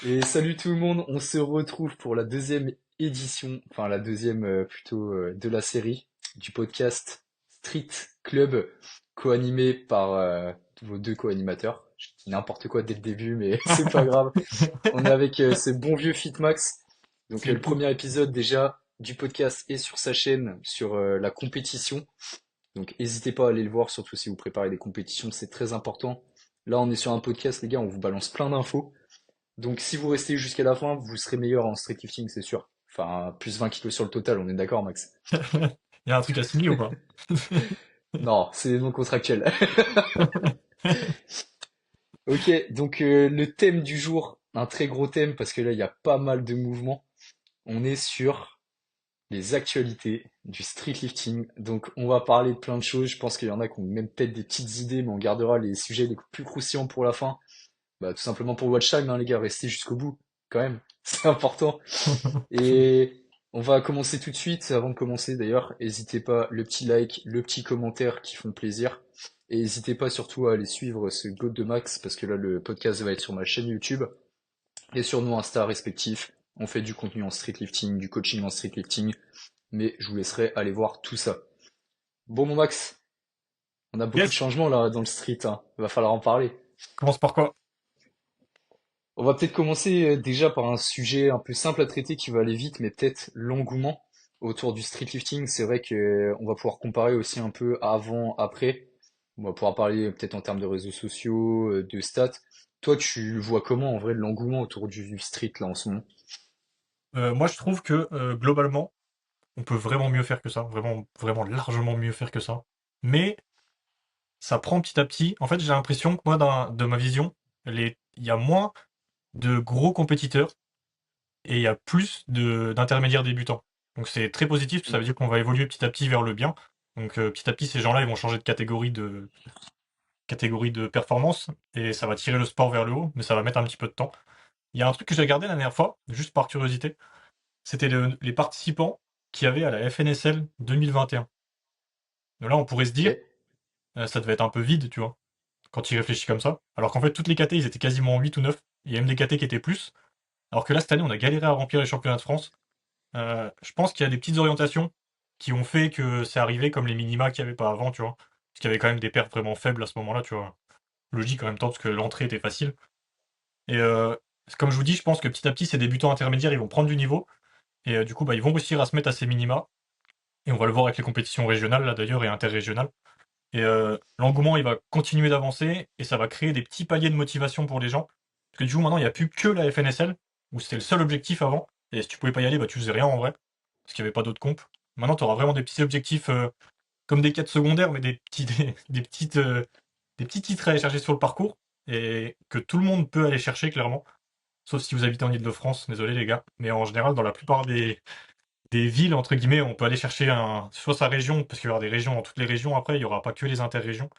Et salut tout le monde, on se retrouve pour la deuxième édition, enfin la deuxième plutôt de la série du podcast Street Club, co-animé par vos deux co-animateurs. Je dis n'importe quoi dès le début, mais c'est pas grave. On est avec ce bon vieux Fitmax. Donc C'est le fou. premier épisode déjà du podcast est sur sa chaîne sur la compétition. Donc n'hésitez pas à aller le voir, surtout si vous préparez des compétitions, c'est très important. Là on est sur un podcast les gars, on vous balance plein d'infos. Donc si vous restez jusqu'à la fin, vous serez meilleur en street lifting, c'est sûr. Enfin, plus 20 kilos sur le total, on est d'accord, Max? Il y a un truc à signer ou pas? Non, c'est non contractuel. Ok, donc le thème du jour, un très gros thème parce que là, il y a pas mal de mouvements. On est sur les actualités du street lifting. Donc on va parler de plein de choses. Je pense qu'il y en a qui ont même peut-être des petites idées, mais on gardera les sujets les plus croustillants pour la fin. Bah, tout simplement pour le watch time, hein, les gars, restez jusqu'au bout, quand même. C'est important. Et on va commencer tout de suite. Avant de commencer d'ailleurs, n'hésitez pas, le petit like, le petit commentaire qui font plaisir. Et n'hésitez pas surtout à aller suivre ce God de Max parce que là le podcast va être sur ma chaîne YouTube et sur nos Insta respectifs. On fait du contenu en street lifting, du coaching en street lifting, mais je vous laisserai aller voir tout ça. Bon mon Max, on a beaucoup de Yes. changements là dans le street, hein. Va falloir en parler. Commence par quoi? On va peut-être commencer déjà par un sujet un peu simple à traiter qui va aller vite, mais peut-être l'engouement autour du street lifting. C'est vrai que on va pouvoir comparer aussi un peu avant, après. On va pouvoir parler peut-être en termes de réseaux sociaux, de stats. Toi, tu vois comment en vrai l'engouement autour du street là en ce moment? Moi, je trouve que globalement, on peut vraiment mieux faire que ça. Vraiment, vraiment largement mieux faire que ça. Mais ça prend petit à petit. En fait, j'ai l'impression que moi, de ma vision, il y a moins de gros compétiteurs et il y a plus d'intermédiaires débutants. Donc c'est très positif, ça veut dire qu'on va évoluer petit à petit vers le bien. Donc petit à petit, ces gens-là, ils vont changer de catégorie de performance et ça va tirer le sport vers le haut, mais ça va mettre un petit peu de temps. Il y a un truc que j'ai regardé la dernière fois, juste par curiosité, c'était les participants qu'il y avait à la FNSL 2021. Donc là, on pourrait se Ok. dire, ça devait être un peu vide, tu vois, quand il réfléchit comme ça. Alors qu'en fait, toutes les KT, ils étaient quasiment 8 ou 9. Il y a même des KT qui étaient plus. Alors que là, cette année, on a galéré à remplir les championnats de France. Je pense qu'il y a des petites orientations qui ont fait que c'est arrivé comme les minima qu'il n'y avait pas avant, tu vois. Parce qu'il y avait quand même des perfs vraiment faibles à ce moment-là, tu vois. Logique en même temps, parce que l'entrée était facile. Et comme je vous dis, je pense que petit à petit, ces débutants intermédiaires, ils vont prendre du niveau. Et du coup, bah, ils vont réussir à se mettre à ces minima. Et on va le voir avec les compétitions régionales, là d'ailleurs, et interrégionales. Et l'engouement, il va continuer d'avancer. Et ça va créer des petits paliers de motivation pour les gens. Parce que du coup, maintenant, il n'y a plus que la FNSL, où c'était le seul objectif avant. Et si tu pouvais pas y aller, bah, tu faisais rien en vrai. Parce qu'il n'y avait pas d'autres comptes. Maintenant, tu auras vraiment des petits objectifs comme des quêtes secondaires, mais des petits titres à aller chercher sur le parcours. Et que tout le monde peut aller chercher, clairement. Sauf si vous habitez en Île-de-France, désolé les gars. Mais en général, dans la plupart des villes, entre guillemets, on peut aller chercher soit sa région, parce qu'il y aura des régions dans toutes les régions après, il n'y aura pas que les interrégions.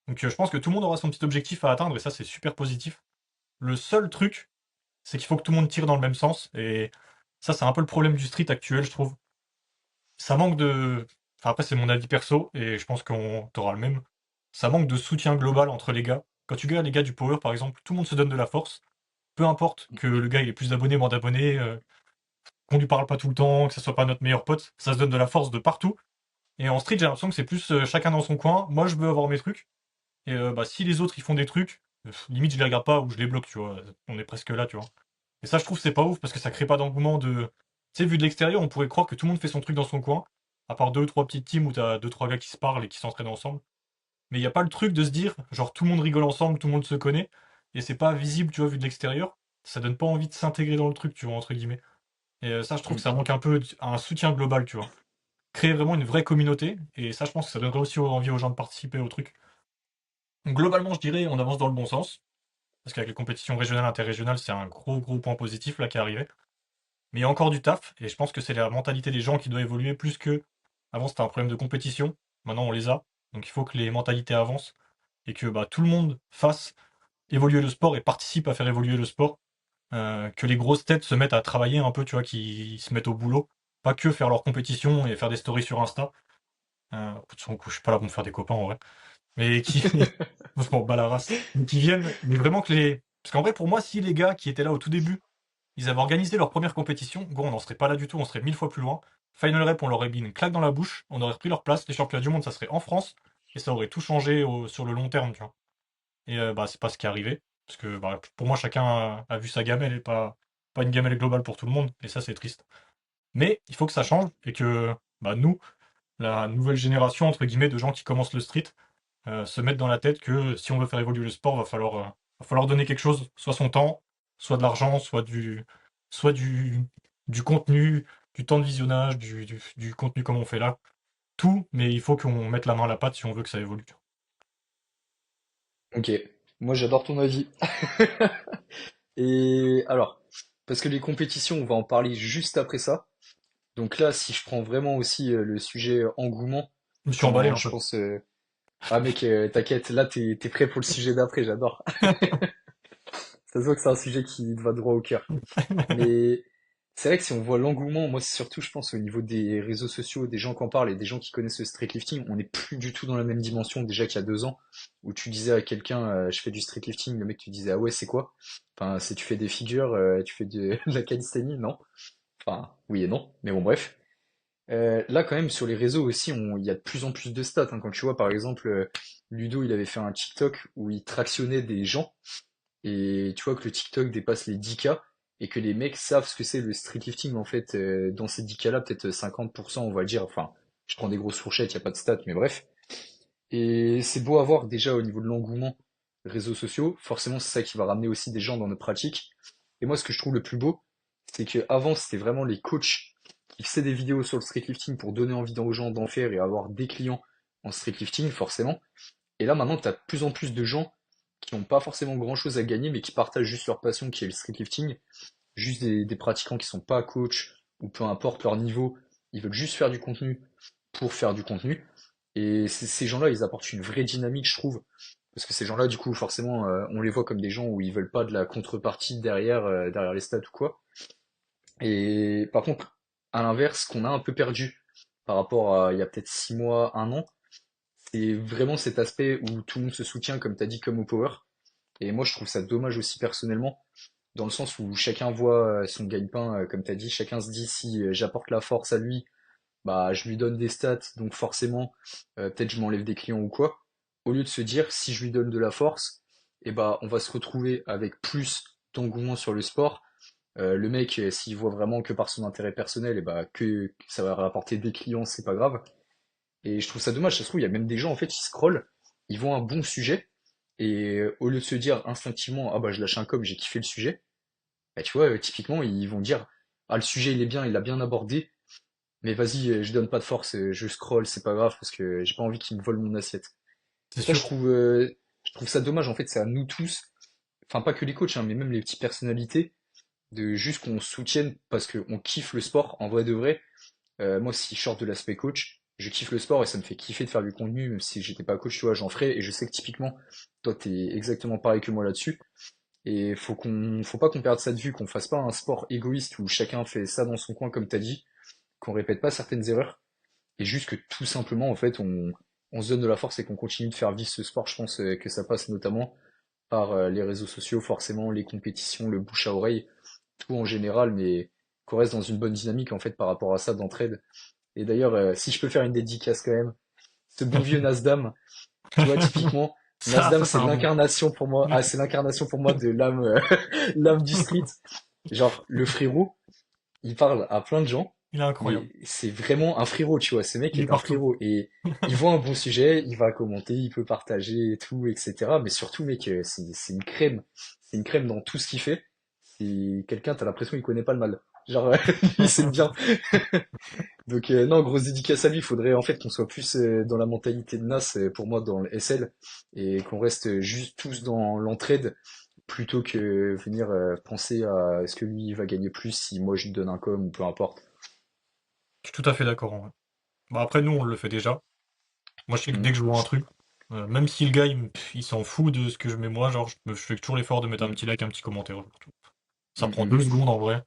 Donc je pense que tout le monde aura son petit objectif à atteindre, et ça c'est super positif. Le seul truc, c'est qu'il faut que tout le monde tire dans le même sens, et ça c'est un peu le problème du street actuel, je trouve. Ça manque de... Enfin après c'est mon avis perso, et je pense qu'on t'aura le même. Ça manque de soutien global entre les gars. Quand tu regardes les gars du Power par exemple, tout le monde se donne de la force. Peu importe que le gars il ait plus d'abonnés, moins d'abonnés, qu'on lui parle pas tout le temps, que ça soit pas notre meilleur pote, ça se donne de la force de partout. Et en street, j'ai l'impression que c'est plus chacun dans son coin. Moi, je veux avoir mes trucs. Et bah, si les autres ils font des trucs, limite je les regarde pas ou je les bloque, tu vois. On est presque là, tu vois. Et ça, je trouve c'est pas ouf parce que ça crée pas d'engouement de. Tu sais, vu de l'extérieur, on pourrait croire que tout le monde fait son truc dans son coin, à part deux, trois petites teams où t'as deux, trois gars qui se parlent et qui s'entraînent ensemble. Mais il y a pas le truc de se dire, genre tout le monde rigole ensemble, tout le monde se connaît, et c'est pas visible, tu vois, vu de l'extérieur. Ça donne pas envie de s'intégrer dans le truc, tu vois, entre guillemets. Et ça, je trouve que ça manque un peu un soutien global, tu vois. Créer vraiment une vraie communauté, et ça, je pense que ça donnerait aussi envie aux gens de participer au truc. Donc, globalement, je dirais, on avance dans le bon sens, parce qu'avec les compétitions régionales, interrégionales, c'est un gros, gros point positif là qui est arrivé. Mais il y a encore du taf, et je pense que c'est la mentalité des gens qui doit évoluer plus que. Avant, c'était un problème de compétition, maintenant on les a, donc il faut que les mentalités avancent, et que bah, tout le monde fasse évoluer le sport et participe à faire évoluer le sport. Que les grosses têtes se mettent à travailler un peu, tu vois, qui se mettent au boulot, pas que faire leur compétition et faire des stories sur Insta. De toute façon, je suis pas là pour me faire des copains en vrai, mais qui, on se m'en bat la race, mais qui viennent, mais vraiment que Parce qu'en vrai, pour moi, si les gars qui étaient là au tout début, ils avaient organisé leur première compétition, gros, on n'en serait pas là du tout, on serait 1000 fois plus loin. Final Rep, on leur aurait mis une claque dans la bouche, on aurait repris leur place, les championnats du monde, ça serait en France, et ça aurait tout changé sur le long terme, tu vois. Et bah, c'est pas ce qui est arrivé, parce que bah, pour moi, chacun a vu sa gamelle et pas une gamelle globale pour tout le monde, et ça, c'est triste. Mais il faut que ça change, et que bah, nous, la nouvelle génération, entre guillemets, de gens qui commencent le street, se mettent dans la tête que si on veut faire évoluer le sport, va falloir donner quelque chose, soit son temps, soit de l'argent, soit du contenu, du temps de visionnage, du contenu comme on fait là. Tout, mais il faut qu'on mette la main à la pâte si on veut que ça évolue. Ok, moi j'adore ton avis. Et alors, parce que les compétitions, on va en parler juste après ça. Donc là, si je prends vraiment aussi le sujet engouement, Je me suis emballé quand un je peu. pense... Ah mec, t'inquiète, là t'es prêt pour le sujet d'après, j'adore. Ça se voit que c'est un sujet qui te va droit au cœur. Mais c'est vrai que si on voit l'engouement, moi c'est surtout, je pense, au niveau des réseaux sociaux, des gens qui en parlent et des gens qui connaissent le street lifting, on n'est plus du tout dans la même dimension déjà qu'il y a 2 ans, où tu disais à quelqu'un, je fais du street lifting, le mec tu disais, ah ouais, c'est quoi? Enfin, si tu fais des figures, tu fais de la calisthénie, non? Enfin, oui et non, mais bon, bref. Là, quand même, sur les réseaux aussi, il y a de plus en plus de stats, hein. Quand tu vois, par exemple, Ludo, il avait fait un TikTok où il tractionnait des gens et tu vois que le TikTok dépasse les 10K et que les mecs savent ce que c'est le street lifting en fait dans ces 10K là, peut-être 50% on va le dire, enfin je prends des grosses fourchettes, il n'y a pas de stats, mais bref. Et c'est beau à voir déjà au niveau de l'engouement réseaux sociaux, forcément c'est ça qui va ramener aussi des gens dans nos pratiques. Et moi ce que je trouve le plus beau, c'est que avant c'était vraiment les coachs qui faisaient des vidéos sur le street lifting pour donner envie aux gens d'en faire et avoir des clients en street lifting forcément. Et là, maintenant, tu as de plus en plus de gens qui n'ont pas forcément grand-chose à gagner, mais qui partagent juste leur passion, qui est le street lifting. Juste des pratiquants qui sont pas coach, ou peu importe leur niveau, ils veulent juste faire du contenu pour faire du contenu. Et ces gens-là, ils apportent une vraie dynamique, je trouve. Parce que ces gens-là, du coup, forcément, on les voit comme des gens où ils veulent pas de la contrepartie derrière, derrière les stats ou quoi. Et par contre, à l'inverse, qu'on a un peu perdu par rapport à il y a peut-être 6 mois, un an, c'est vraiment cet aspect où tout le monde se soutient, comme tu as dit, comme au Power. Et moi, je trouve ça dommage aussi personnellement, dans le sens où chacun voit son gagne-pain, comme tu as dit, chacun se dit si j'apporte la force à lui, bah je lui donne des stats, donc forcément, peut-être je m'enlève des clients ou quoi. Au lieu de se dire si je lui donne de la force, et bah on va se retrouver avec plus d'engouement sur le sport. Le mec, s'il voit vraiment que par son intérêt personnel, et bah que ça va rapporter des clients, c'est pas grave. Et je trouve ça dommage, ça se trouve, il y a même des gens, en fait, qui scrollent, ils voient un bon sujet, et au lieu de se dire instinctivement, ah bah je lâche un com, j'ai kiffé le sujet, bah tu vois, typiquement, ils vont dire, ah le sujet il est bien, il a bien abordé, mais vas-y, je donne pas de force, je scroll, c'est pas grave, parce que j'ai pas envie qu'ils me volent mon assiette. C'est Et ça, sûr. je trouve ça dommage, en fait, c'est à nous tous, enfin pas que les coachs, hein, mais même les petites personnalités, de juste qu'on soutienne parce qu'on kiffe le sport, en vrai de vrai. Moi, si je sors de l'aspect coach, je kiffe le sport et ça me fait kiffer de faire du contenu, même si j'étais pas coach, tu vois, j'en ferais. Et je sais que typiquement, toi, t'es exactement pareil que moi là-dessus. Et faut pas qu'on perde ça de vue, qu'on fasse pas un sport égoïste où chacun fait ça dans son coin, comme t'as dit, qu'on répète pas certaines erreurs. Et juste que tout simplement, en fait, on se donne de la force et qu'on continue de faire vivre ce sport. Je pense que ça passe notamment par les réseaux sociaux, forcément, les compétitions, le bouche à oreille, tout en général, mais qu'on reste dans une bonne dynamique, en fait, par rapport à ça d'entraide. Et d'ailleurs, si je peux faire une dédicace quand même, ce bon vieux Nasdam, tu vois, typiquement, Ça, Nasdam, ça c'est c'est un bon. l'incarnation pour moi, ah, c'est l'incarnation pour moi de l'âme, l'âme du street. Genre, le frérot, il parle à plein de gens, Il est incroyable. mais c'est vraiment un frérot, tu vois, ce mec Il est est un partout. frérot. Et il voit un bon sujet, il va commenter, il peut partager et tout, etc. Mais surtout, mec, c'est une crème. C'est une crème dans tout ce qu'il fait. C'est quelqu'un, t'as l'impression qu'il connaît pas le mal. Genre, lui, c'est le bien. Donc non, grosse dédicace à lui. Il faudrait en fait qu'on soit plus dans la mentalité de Nas, pour moi, dans le SL, et qu'on reste juste tous dans l'entraide, plutôt que venir penser à est-ce que lui il va gagner plus si moi je lui donne un com ou peu importe. Je suis tout à fait d'accord, en vrai. Bah, après, nous, on le fait déjà. Moi, je sais que Mm, dès que je vois un truc, même si le gars, il s'en fout de ce que je mets moi, genre, je fais toujours l'effort de mettre un mm, petit like, un petit commentaire. Ça mm, prend mm. 2 secondes, en vrai.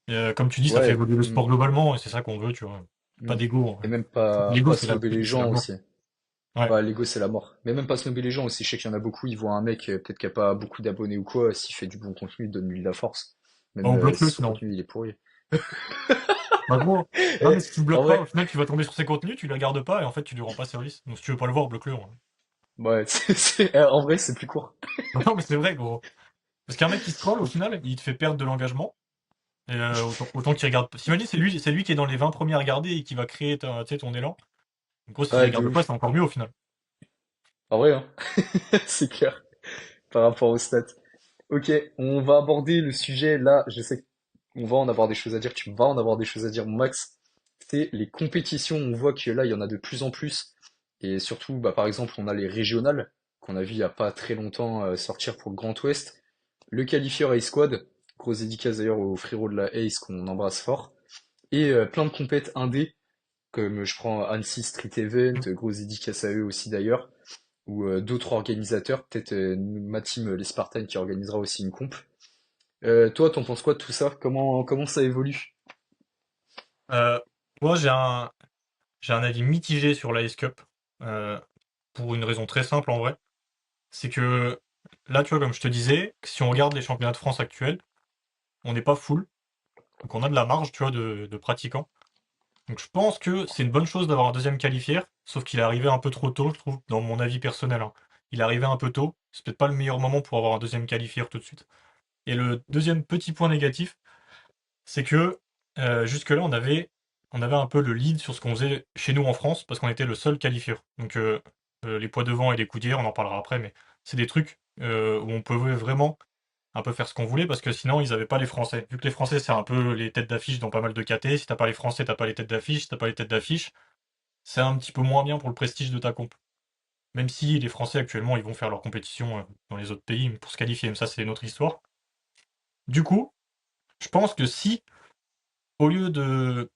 Et, comme tu dis, ça fait Ouais, évoluer le mm, sport globalement, et c'est ça qu'on veut, tu vois. Pas mm. d'ego, en Et vrai. même L'ego, pas c'est la, snober les c'est la gens mort. aussi. Ouais. Bah, l'ego, c'est la mort. Mais même pas snobber les gens aussi. Je sais qu'il y en a beaucoup, ils voient un mec, peut-être qui a pas beaucoup d'abonnés ou quoi, s'il fait du bon contenu, donne-lui de la force. Bah, Même on bloque-le si son sinon. contenu, il est pourri. Bah, gros. Non, mais Eh, si tu le en bloques pas, vrai, au final, tu vas tomber sur ses contenus, tu la gardes pas, et en fait, tu lui rends pas service. Donc, si tu veux pas le voir, bloque-le, hein. ouais, en vrai, c'est plus court. Non, mais c'est vrai, gros. Parce qu'un mec qui scroll, au final, il te fait perdre de l'engagement. Et autant qu'il regarde. S'imagine, c'est lui qui est dans les 20 premiers à regarder et qui va créer tu sais, ton élan. En gros, s'il Ouais, de regarde pas, c'est ouf. encore mieux au final. En vrai, hein. C'est clair. Par rapport aux stats. Ok, on va aborder le sujet là. Je sais qu'on va en avoir des choses à dire. Tu vas en avoir des choses à dire, mon Max. C'est les compétitions. On voit que là, il y en a de plus en plus. Et surtout, bah, par exemple, on a les régionales qu'on a vu il y a pas très longtemps sortir pour le Grand Ouest. Le qualifieur Ace Squad. Grosse dédicace d'ailleurs aux frérots de la Ace qu'on embrasse fort. Et plein de compètes indé, comme je prends Annecy Street Event, grosse dédicace à eux aussi d'ailleurs, ou d'autres organisateurs, peut-être ma team les Spartans qui organisera aussi une comp. Toi, t'en penses quoi de tout ça? Comment ça évolue? Euh, Moi, j'ai un avis mitigé sur la Cup. euh, pour une raison très simple en vrai. C'est que là, tu vois, comme je te disais, si on regarde les championnats de France actuels, on n'est pas full. Donc on a de la marge, tu vois, de pratiquants. Donc je pense que c'est une bonne chose d'avoir un deuxième qualifié, sauf qu'il est arrivé un peu trop tôt, je trouve, dans mon avis personnel, hein. Il est arrivé un peu tôt. C'est peut-être pas le meilleur moment pour avoir un deuxième qualifié tout de suite. Et le deuxième petit point négatif, c'est que jusque-là, on avait un peu le lead sur ce qu'on faisait chez nous en France, parce qu'on était le seul qualifié. Donc les poids devant et les coudières, on en parlera après, mais c'est des trucs où on pouvait vraiment un peu faire ce qu'on voulait, parce que sinon, ils n'avaient pas les Français. Vu que les Français, c'est un peu les têtes d'affiche dans pas mal de KT, si t'as pas les Français, t'as pas les têtes d'affiche, si t'as pas les têtes d'affiche, c'est un petit peu moins bien pour le prestige de ta comp. Même si les Français, actuellement, ils vont faire leur compétition dans les autres pays pour se qualifier, mais ça, c'est une autre histoire. Du coup, je pense que si, au lieu de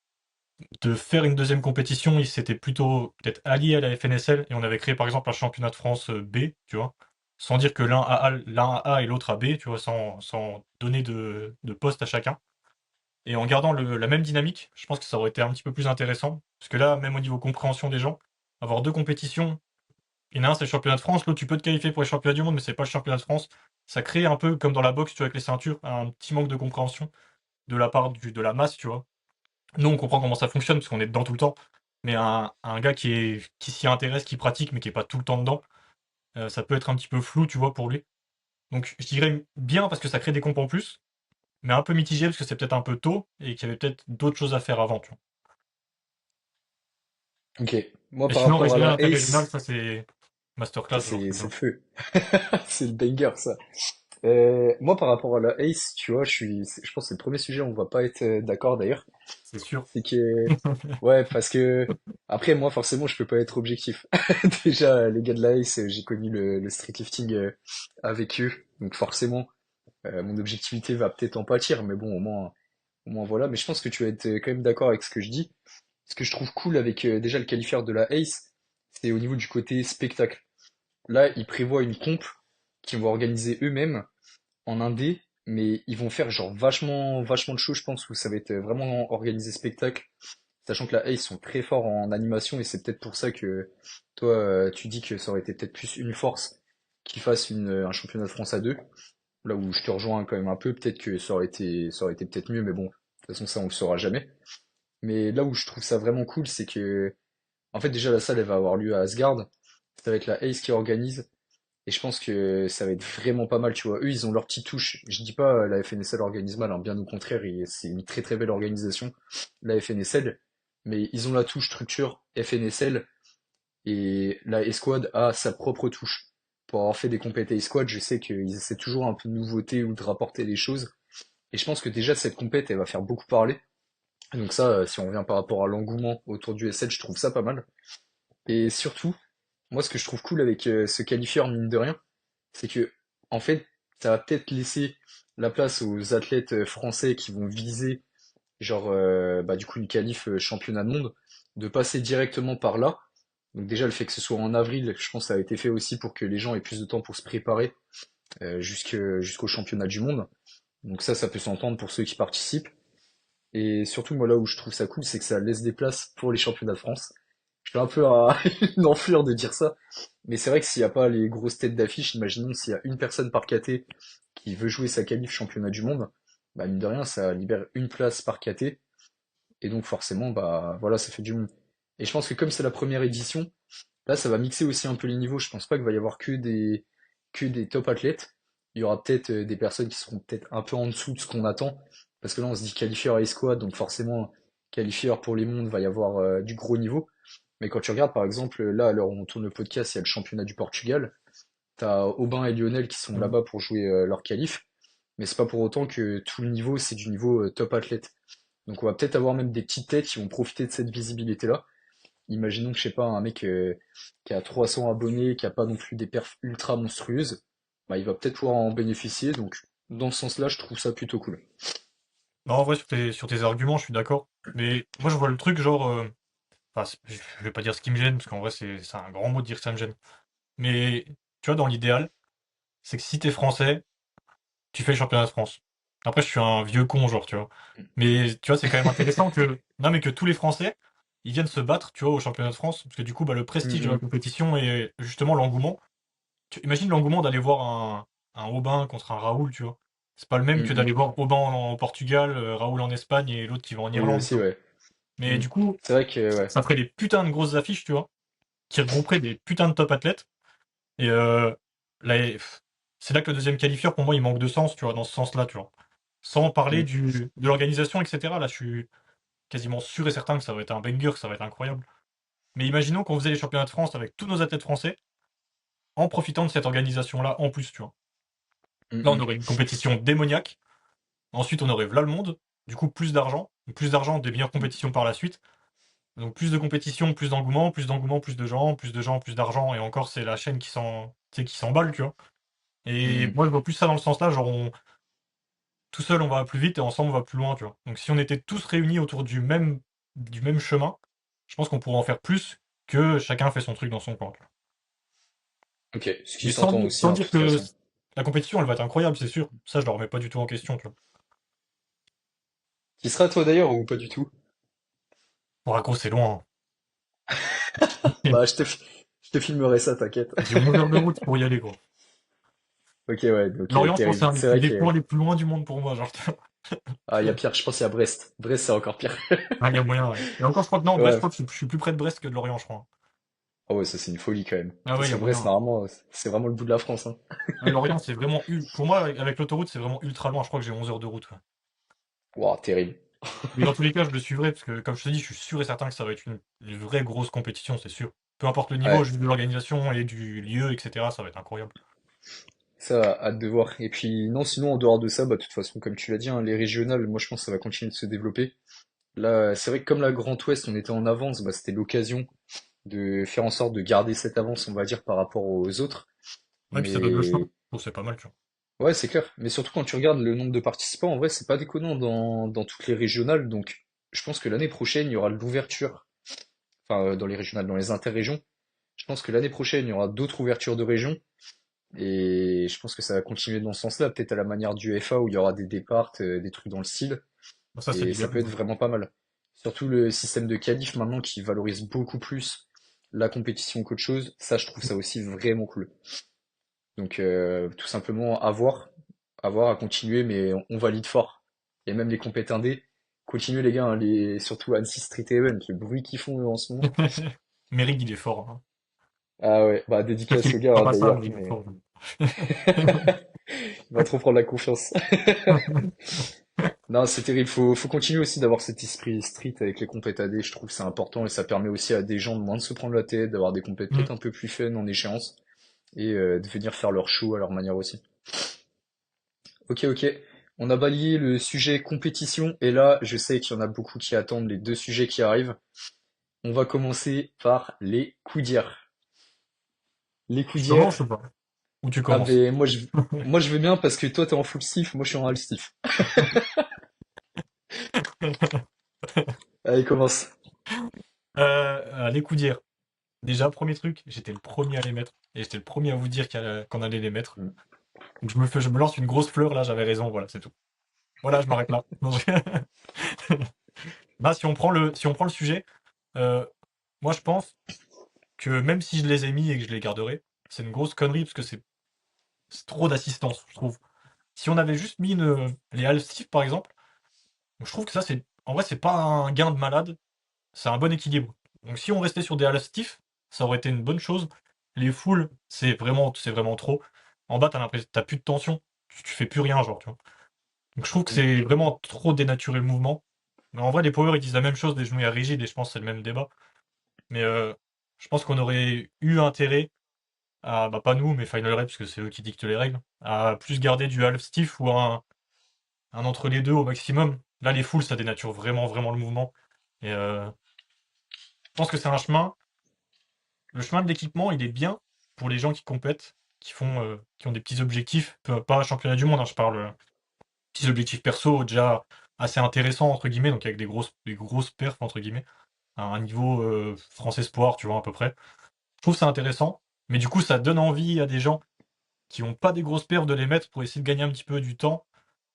faire une deuxième compétition, ils s'étaient plutôt peut-être alliés à la FNSL et on avait créé par exemple un championnat de France B, tu vois, sans dire que l'un a A et l'autre a B, tu vois, sans donner de poste à chacun. Et en gardant la même dynamique, je pense que ça aurait été un petit peu plus intéressant. Parce que là, même au niveau compréhension des gens, avoir deux compétitions, il y en a un, c'est le championnat de France, l'autre, tu peux te qualifier pour les championnats du monde, mais c'est pas le championnat de France. Ça crée un peu, comme dans la boxe, tu vois, avec les ceintures, un petit manque de compréhension de la part de la masse, tu vois. Nous, on comprend comment ça fonctionne, parce qu'on est dedans tout le temps. Mais un gars qui s'y intéresse, qui pratique, mais qui est pas tout le temps dedans, ça peut être un petit peu flou, tu vois, pour lui. Donc, je dirais bien parce que ça crée des comptes en plus, mais un peu mitigé parce que c'est peut-être un peu tôt et qu'il y avait peut-être d'autres choses à faire avant, tu vois. Ok. Moi, Et par sinon, rapport à régional, la interrégional, Ace, ça c'est ça masterclass, genre ce c'est truc c'est là. le feu. C'est le banger, ça. Moi, par rapport à la Ace, tu vois, je pense que c'est le premier sujet où on va pas être d'accord d'ailleurs. C'est sûr. C'est que, ouais, parce que, après, moi, forcément, je peux pas être objectif. Déjà, les gars de la Ace, j'ai connu le street lifting avec eux, donc forcément, mon objectivité va peut-être en pâtir, mais bon, au moins voilà. Mais je pense que tu vas être quand même d'accord avec ce que je dis. Ce que je trouve cool avec déjà le qualifieur de la Ace, c'est au niveau du côté spectacle. Là, ils prévoient une comp qu'ils vont organiser eux-mêmes en indé, mais ils vont faire genre vachement, vachement de choses, je pense, où ça va être vraiment organisé spectacle. Sachant que la Ace sont très forts en animation et c'est peut-être pour ça que toi, tu dis que ça aurait été peut-être plus une force qu'ils fassent un championnat de France à deux. Là où je te rejoins quand même un peu, peut-être que ça aurait été peut-être mieux, mais bon, de toute façon, ça, on le saura jamais. Mais là où je trouve ça vraiment cool, c'est que, en fait, déjà, la salle, elle va avoir lieu à Asgard. Ça va être la Ace qui organise. Et je pense que ça va être vraiment pas mal, tu vois. Eux, ils ont leur petite touche. Je dis pas la FNSL organise mal, hein, bien au contraire, c'est une très très belle organisation, la FNSL. Mais ils ont la touche structure FNSL et la escouade a sa propre touche. Pour avoir fait des compétitions escouade, je sais qu'ils essaient toujours un peu de nouveauté ou de rapporter des choses. Et je pense que déjà cette compète, elle va faire beaucoup parler. Donc ça, si on revient par rapport à l'engouement autour du SL, je trouve ça pas mal. Et surtout, moi, ce que je trouve cool avec ce qualifieur, mine de rien, c'est que, en fait, ça va peut-être laisser la place aux athlètes français qui vont viser, genre, bah, du coup, une qualif championnat de monde, de passer directement par là. Donc déjà, le fait que ce soit en avril, je pense que ça a été fait aussi pour que les gens aient plus de temps pour se préparer jusqu'au championnat du monde. Donc ça peut s'entendre pour ceux qui participent. Et surtout, moi, là où je trouve ça cool, c'est que ça laisse des places pour les championnats de France. je suis un peu une enflure de dire ça. Mais c'est vrai que s'il n'y a pas les grosses têtes d'affiche, imaginons s'il y a une personne par KT qui veut jouer sa qualif championnat du monde, bah mine de rien, ça libère une place par KT. Et donc forcément, bah voilà, ça fait du monde. Et je pense que comme c'est la première édition, là, ça va mixer aussi un peu les niveaux. Je pense pas qu'il va y avoir que des top athlètes. Il y aura peut-être des personnes qui seront peut-être un peu en dessous de ce qu'on attend. Parce que là, on se dit qualifieur et escouade, donc forcément, qualifieur pour les mondes, va y avoir du gros niveau. Mais quand tu regardes, par exemple, là, alors on tourne le podcast, il y a le championnat du Portugal. T'as Aubin et Lionel qui sont Mm. là-bas pour jouer leur qualif. Mais c'est pas pour autant que tout le niveau, c'est du niveau top athlète. Donc on va peut-être avoir même des petites têtes qui vont profiter de cette visibilité-là. Imaginons que, je sais pas, un mec qui a 300 abonnés, qui a pas non plus des perfs ultra monstrueuses, bah, il va peut-être pouvoir en bénéficier. Donc, dans ce sens-là, je trouve ça plutôt cool. Non, en vrai, sur tes arguments, je suis d'accord. Mais moi, je vois le truc, genre. Enfin, je vais pas dire ce qui me gêne, parce qu'en vrai, c'est un grand mot de dire que ça me gêne. Mais, tu vois, dans l'idéal, c'est que si t'es français, tu fais le championnat de France. Après, je suis un vieux con, genre, tu vois. Mais, tu vois, c'est quand même intéressant que. Non, mais que tous les Français, ils viennent se battre, tu vois, au championnat de France. Parce que du coup, bah, le prestige de la Mhm. compétition et justement l'engouement. Imagine l'engouement d'aller voir un Aubin contre un Raoul, tu vois. C'est pas le même que Mhm. d'aller voir Aubin en Portugal, Raoul en Espagne et l'autre qui va en Oui, Irlande, tu aussi, vois. ouais. Mais Mhm. du coup, C'est vrai que, ouais. ça ferait des putains de grosses affiches, tu vois, qui regrouperaient des putains de top athlètes. Et là, c'est là que le deuxième qualifieur, pour moi, il manque de sens, tu vois, dans ce sens-là, tu vois. Sans parler Mhm. de l'organisation, etc. Là, je suis quasiment sûr et certain que ça va être un banger, que ça va être incroyable. Mais imaginons qu'on faisait les championnats de France avec tous nos athlètes français, en profitant de cette organisation-là en plus, tu vois. Là, on Mhm. aurait une compétition démoniaque. Ensuite, on aurait là le monde. Du coup, plus d'argent, des meilleures compétitions par la suite. Donc plus de compétition, plus d'engouement, plus de gens, plus de gens, plus d'argent. Et encore, c'est la chaîne tu sais, qui s'emballe, tu vois. Et Mhm. moi, je vois plus ça dans le sens là, genre tout seul, on va plus vite et ensemble, on va plus loin, tu vois. Donc si on était tous réunis autour du même chemin, je pense qu'on pourrait en faire plus que chacun fait son truc dans son coin, tu vois. Ok, ce qui Mais sans s'entend dire, aussi, sans hein, de dire toute que façon. la compétition, elle va être incroyable, c'est sûr. Ça, je le remets pas du tout en question, tu vois. Qui sera toi d'ailleurs ou pas du tout? Bon, gros, c'est loin, hein. Bah, je te filmerai ça, t'inquiète. J'ai 11 heures de route pour y aller, gros. Ok, ouais, donc Lorient, je pense que c'est terrible. un C'est vrai des que points les plus loin du monde pour moi, genre. ah, il y a pire. Je pense qu'il y a Brest. Brest, c'est encore pire. Ah, il y a moyen, ouais. Et encore, je crois que non, Brest, je Ouais. crois que je suis plus près de Brest que de Lorient, je crois. Ah ouais, ça c'est une folie quand même. Ah ouais, il Parce y que a Brest, moyen. normalement, c'est vraiment le bout de la France, hein. Ah, Lorient, c'est vraiment. Pour moi, avec l'autoroute, c'est vraiment ultra loin. Je crois que j'ai 11 heures de route, ouais. Waouh, terrible. Mais dans tous les cas, je le suivrai, parce que, comme je te dis, je suis sûr et certain que ça va être une vraie grosse compétition, c'est sûr. Peu importe le niveau, Ouais, juste de l'organisation et du lieu, etc., ça va être incroyable. ça, hâte de voir. Et puis, non, sinon, en dehors de ça, bah, de toute façon, comme tu l'as dit, hein, les régionales, moi, je pense que ça va continuer de se développer. Là, c'est vrai que comme la Grand Ouest, on était en avance, bah, c'était l'occasion de faire en sorte de garder cette avance, on va dire, par rapport aux autres. Ouais, puis ça donne le choix. Mais, Je trouve que c'est pas mal, tu vois. ouais, c'est clair. Mais surtout quand tu regardes le nombre de participants, en vrai, c'est pas déconnant dans toutes les régionales. Donc, je pense que l'année prochaine, il y aura de l'ouverture. Enfin, dans les régionales, dans les interrégions. Je pense que l'année prochaine, il y aura d'autres ouvertures de régions. Et je pense que ça va continuer dans ce sens-là, peut-être à la manière du FA où il y aura des départs, des trucs dans le style. Bon, ça, c'est Et ça l'idéal, peut être ouais. vraiment pas mal. Surtout le système de qualif maintenant qui valorise beaucoup plus la compétition qu'autre chose. Ça, je trouve ça aussi vraiment cool. Donc tout simplement à continuer, mais on valide fort. Et même les compétitions indés, continuez les gars, hein, surtout Annecy Street Event, le bruit qu'ils font eux, en ce moment. Merig, il est fort, hein. Ah ouais, bah Je sais dédicace qu'il au ne gars fera hein, pas ça, d'ailleurs, mais il est mais fort. il va trop prendre la confiance. Non, c'est terrible. Faut continuer aussi d'avoir cet esprit street avec les compètes AD. Je trouve que c'est important et ça permet aussi à des gens de moins de se prendre la tête, d'avoir des compètes Mm. peut-être un peu plus fun en échéance et de venir faire leur show à leur manière aussi. Ok, ok. On a balayé le sujet compétition et là, je sais qu'il y en a beaucoup qui attendent les deux sujets qui arrivent. On va commencer par les coups d'hier. Les coups Je d'hier. commence ou pas? Ou tu Ah commences? ben moi je veux bien parce que toi t'es en full stiff, moi je suis en half stiff. Allez, commence. Les coups d'hier. Déjà, premier truc, j'étais le premier à les mettre. Et j'étais le premier à vous dire qu'on allait les mettre. Mm. Donc je me lance une grosse fleur, là, j'avais raison, voilà, c'est tout. Voilà, je m'arrête là. Non, là, si on prend le sujet, euh, Moi, je pense que même si je les ai mis et que je les garderai, c'est une grosse connerie parce que c'est trop d'assistance, je trouve. Si on avait juste mis les half par exemple, je trouve que ça, en vrai, c'est pas un gain de malade, c'est un bon équilibre. Donc si on restait sur des half ça aurait été une bonne chose. Les fulls, c'est vraiment trop. En bas, t'as l'impression, t'as plus de tension, tu fais plus rien, genre, tu vois. Donc je trouve que Mm, c'est vraiment trop dénaturé le mouvement. Mais en vrai, les power, ils disent la même chose des genouillères rigides et je pense que c'est le même débat. Mais je pense qu'on aurait eu intérêt à, bah pas nous, mais Final Rep, parce que c'est eux qui dictent les règles, à plus garder du half stiff ou un entre les deux au maximum. Là, les fulls, ça dénature vraiment, vraiment le mouvement. Et je pense que c'est un chemin. Le chemin de l'équipement, il est bien pour les gens qui compètent, qui ont des petits objectifs, pas championnat du monde, hein, je parle petits objectifs perso déjà assez intéressants entre guillemets, donc avec des grosses perfs entre guillemets, à un niveau France Espoir, tu vois à peu près. Je trouve ça intéressant, mais du coup ça donne envie à des gens qui ont pas des grosses perfs de les mettre pour essayer de gagner un petit peu du temps.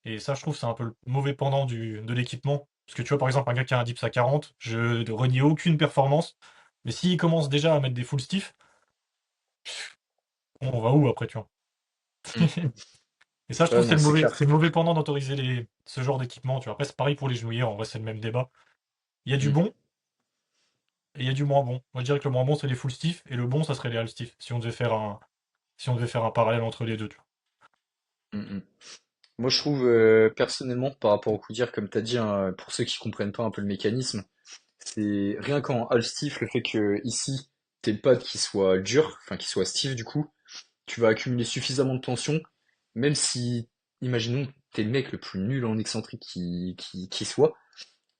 Et ça, je trouve, c'est un peu le mauvais pendant de l'équipement. Parce que tu vois, par exemple, un gars qui a un dips à 40, je ne renie aucune performance. Mais s'il commence déjà à mettre des full stiff, on va où après, tu vois? mm. Et ça, je Ouais, trouve, c'est non, le c'est mauvais, clair. c'est le mauvais pendant d'autoriser ce genre d'équipement. Tu vois. Après, c'est pareil pour les genouillères. En vrai, c'est le même débat. Il y a du Mm, bon et il y a du moins bon. Moi, je dirais que le moins bon, c'est les full stiff. Et le bon, ça serait les half stiff. Si on devait faire un parallèle entre les deux, tu vois. mm, mm. Moi, je trouve, personnellement, par rapport au coup d'hier, comme tu as dit, hein, pour ceux qui comprennent pas un peu le mécanisme, c'est rien qu'en half stiff, le fait que ici, tes pads qui soient durs, enfin qui soient stiff du coup, tu vas accumuler suffisamment de tension, même si, imaginons, t'es le mec le plus nul en excentrique qui soit,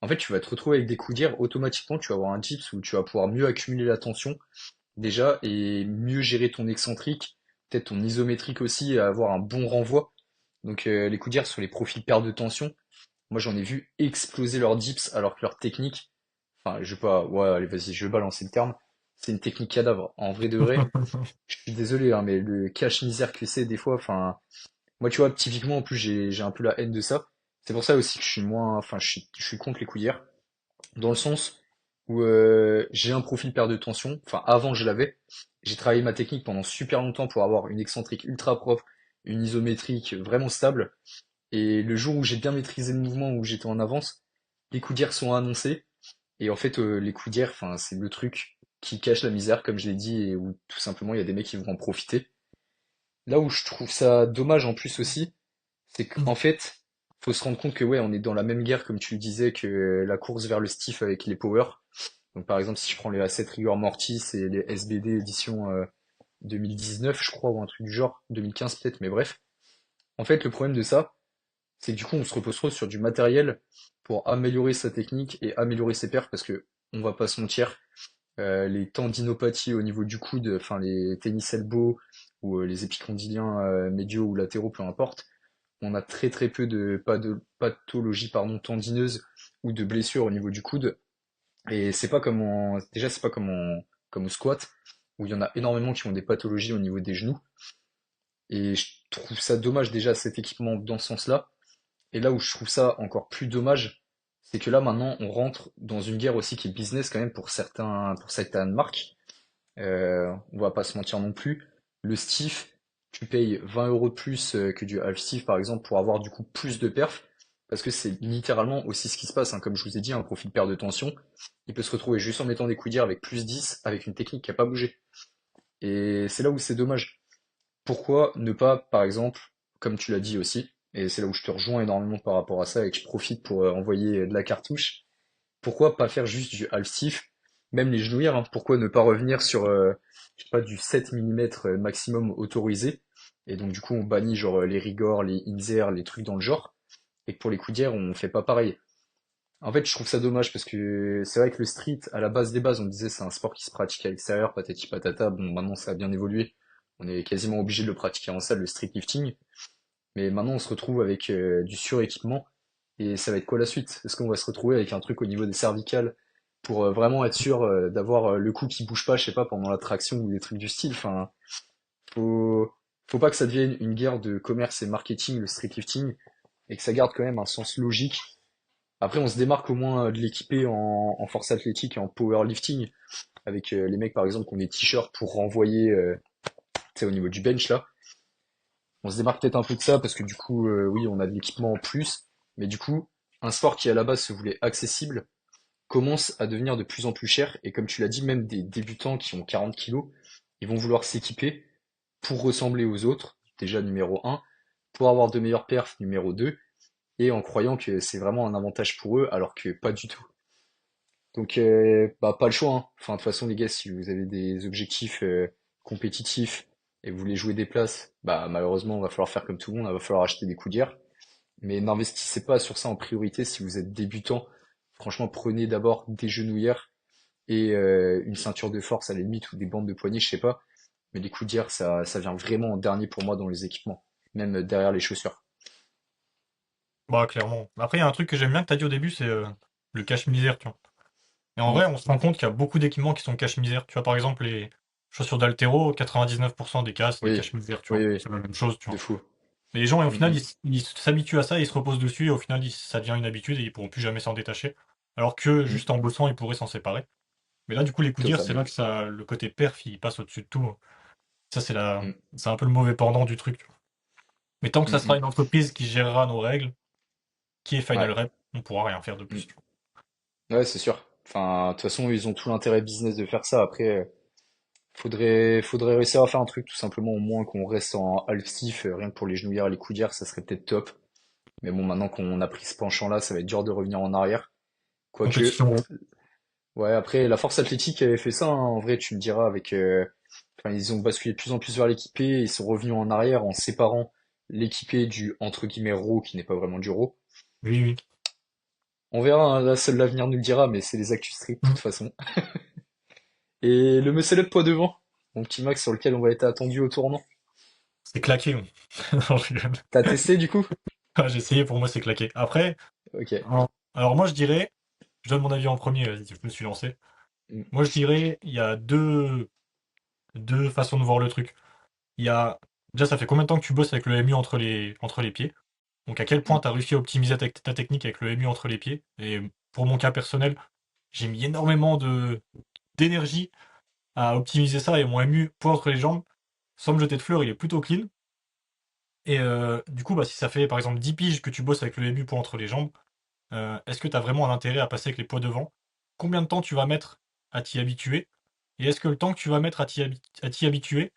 en fait, tu vas te retrouver avec des coups d'hier, automatiquement, tu vas avoir un dips où tu vas pouvoir mieux accumuler la tension, déjà, et mieux gérer ton excentrique, peut-être ton isométrique aussi, et avoir un bon renvoi. Donc, les coups d'hier sur les profils perte de tension, moi j'en ai vu exploser leurs dips alors que leur technique, enfin, je vais pas, ouais, allez, vas-y, je vais balancer le terme, c'est une technique cadavre. En vrai de vrai, je suis désolé, hein, mais le cache-misère que c'est des fois, enfin, moi, tu vois, typiquement, en plus, j'ai un peu la haine de ça. C'est pour ça aussi que je suis moins, enfin, je suis contre les couillères, dans le sens où j'ai un profil perte de tension. Enfin, avant, je l'avais. J'ai travaillé ma technique pendant super longtemps pour avoir une excentrique ultra propre, une isométrique vraiment stable. Et le jour où j'ai bien maîtrisé le mouvement, où j'étais en avance, les coudières sont annoncés. Et en fait, les coudières, enfin, c'est le truc qui cache la misère, comme je l'ai dit, et où tout simplement, il y a des mecs qui vont en profiter. Là où je trouve ça dommage en plus aussi, c'est qu'en fait, faut se rendre compte que ouais, on est dans la même guerre, comme tu le disais, que la course vers le stiff avec les power. Donc par exemple, si je prends les A7 Rigor Mortis et les SBD édition 2019, je crois, ou un truc du genre, 2015 peut-être, mais bref. En fait, le problème de ça, c'est que du coup, on se repose trop sur du matériel pour améliorer sa technique et améliorer ses perfs, parce que on va pas se mentir, les tendinopathies au niveau du coude, enfin les tennis elbow ou les épicondyliens médiaux ou latéraux, peu importe, on a très très peu de pathologies pardon, tendineuses ou de blessures au niveau du coude. Et c'est pas déjà c'est pas comme au squat, où il y en a énormément qui ont des pathologies au niveau des genoux. Et je trouve ça dommage déjà cet équipement dans ce sens-là. Et là où je trouve ça encore plus dommage, c'est que là maintenant on rentre dans une guerre aussi qui est business quand même pour certaines marques. On va pas se mentir non plus. Le stiff, tu payes 20 € de plus que du half stiff par exemple pour avoir du coup plus de perf. Parce que c'est littéralement aussi ce qui se passe, hein. Comme je vous ai dit, un profil perte de tension, il peut se retrouver juste en mettant des coups d'hier avec plus 10 avec une technique qui n'a pas bougé. Et c'est là où c'est dommage. Pourquoi ne pas, par exemple, comme tu l'as dit aussi, et c'est là où je te rejoins énormément par rapport à ça et que je profite pour envoyer de la cartouche, pourquoi pas faire juste du half stiff, même les genouillères, hein, pourquoi ne pas revenir sur je sais pas, du 7 mm maximum autorisé, et donc du coup on bannit genre les rigors, les inzer, les trucs dans le genre, et que pour les coudières on fait pas pareil. En fait je trouve ça dommage parce que c'est vrai que le street, à la base des bases, on disait c'est un sport qui se pratique à l'extérieur, patati patata, bon maintenant ça a bien évolué, on est quasiment obligé de le pratiquer en salle, le street lifting, mais maintenant on se retrouve avec du suréquipement, et ça va être quoi la suite? Est-ce qu'on va se retrouver avec un truc au niveau des cervicales pour vraiment être sûr d'avoir le cou qui bouge pas, je sais pas, pendant la traction ou des trucs du style? Enfin, faut, faut pas que ça devienne une guerre de commerce et marketing, le street lifting, et que ça garde quand même un sens logique. Après, on se démarque au moins de l'équipé en force athlétique et en powerlifting. avec les mecs par exemple qui ont des t-shirts pour renvoyer, tu sais, au niveau du bench là. On se démarque peut-être un peu de ça parce que du coup, oui, on a de l'équipement en plus, mais du coup, un sport qui à la base se voulait accessible commence à devenir de plus en plus cher. Et comme tu l'as dit, même des débutants qui ont 40 kilos, ils vont vouloir s'équiper pour ressembler aux autres, déjà numéro un, pour avoir de meilleures perfs, numéro 2, et en croyant que c'est vraiment un avantage pour eux, alors que pas du tout. Donc, bah, pas le choix, hein. Enfin, de toute façon, les gars, si vous avez des objectifs compétitifs et vous voulez jouer des places, bah, malheureusement, il va falloir faire comme tout le monde, il va falloir acheter des coudières. Mais n'investissez pas sur ça en priorité si vous êtes débutant. Franchement, prenez d'abord des genouillères et une ceinture de force à la limite ou des bandes de poignet, je sais pas. Mais les coudières, ça vient vraiment en dernier pour moi dans les équipements, même derrière les chaussures. Bah, clairement. Après, il y a un truc que j'aime bien que t'as dit au début, c'est le cache-misère, tu vois. Et en Mm. vrai, on se rend compte qu'il y a beaucoup d'équipements qui sont cache-misère. Tu vois, par exemple, les chaussures d'haltéro, 99% des cas, c'est des Oui, cache-misère, tu oui, vois. oui, C'est la même chose, tu de vois. fou. Mais les gens, au Mm, final, mm. ils s'habituent à ça, ils se reposent dessus, et au final, ça devient une habitude et ils pourront plus jamais s'en détacher. Alors que, Mm. juste en bossant, ils pourraient s'en séparer. Mais là, du coup, les coups c'est Totalement. là que ça, le côté perf, il passe au-dessus de tout. Ça, Mm, c'est un peu le mauvais pendant du truc, tu vois. Mais tant que mm, ça sera mm. une entreprise qui gérera nos règles, qui est Final Ouais. Rep, on pourra rien faire de Mm. plus, tu vois. Ouais, c'est sûr. Enfin, de toute façon, ils ont tout l'intérêt business de faire ça. Après, faudrait réussir à faire un truc tout simplement au moins qu'on reste en half stiff, rien que pour les genouillères et les coudières, ça serait peut-être top. Mais bon, maintenant qu'on a pris ce penchant-là, ça va être dur de revenir en arrière. Quoique, Compétition. ouais, après, la force athlétique avait fait ça, hein. En vrai, tu me diras, avec, enfin, ils ont basculé de plus en plus vers l'équipé, ils sont revenus en arrière en séparant l'équipé du, entre guillemets, raw, qui n'est pas vraiment du raw. Oui, oui. On verra, hein, là, seul l'avenir nous le dira, mais c'est les actus strict, de Mm. toute façon. Et le muscle up poids devant, mon petit Max sur lequel on va être attendu au tournant. C'est claqué. Non, je rigole. T'as testé, du coup? Ah, j'ai essayé, pour moi, c'est claqué. Après, Ok. alors moi, je dirais, je donne mon avis en premier, vas-y, je me suis lancé. Mm, Moi, je dirais, il y a deux façons de voir le truc. Il y a, déjà, ça fait combien de temps que tu bosses avec le MU entre les pieds? Donc, à quel point mm, tu as réussi à optimiser ta technique avec le MU entre les pieds? Et pour mon cas personnel, j'ai mis énormément d'énergie à optimiser ça et mon MU poids entre les jambes, sans me jeter de fleurs, il est plutôt clean. Et du coup, bah, si ça fait par exemple 10 piges que tu bosses avec le MU poids entre les jambes, est-ce que tu as vraiment un intérêt à passer avec les poids devant? Combien de temps tu vas mettre à t'y habituer? Et est-ce que le temps que tu vas mettre à t'y habituer,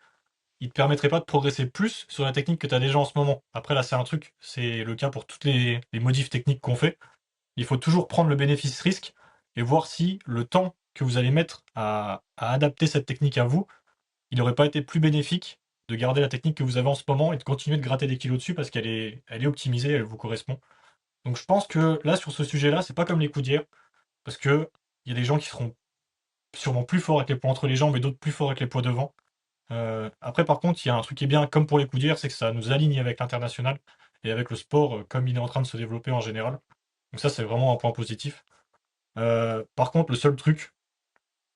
il te permettrait pas de progresser plus sur la technique que tu as déjà en ce moment? Après, là, c'est un truc, c'est le cas pour toutes les modifs techniques qu'on fait. Il faut toujours prendre le bénéfice-risque et voir si le temps que vous allez mettre à adapter cette technique à vous, il n'aurait pas été plus bénéfique de garder la technique que vous avez en ce moment et de continuer de gratter des kilos dessus parce elle est optimisée, elle vous correspond. Donc je pense que là, sur ce sujet-là, c'est pas comme les coudières, parce que il y a des gens qui seront sûrement plus forts avec les poids entre les jambes et d'autres plus forts avec les poids devant. Après, par contre, il y a un truc qui est bien, comme pour les coudières, c'est que ça nous aligne avec l'international et avec le sport comme il est en train de se développer en général. Donc ça, c'est vraiment un point positif. Par contre, le seul truc,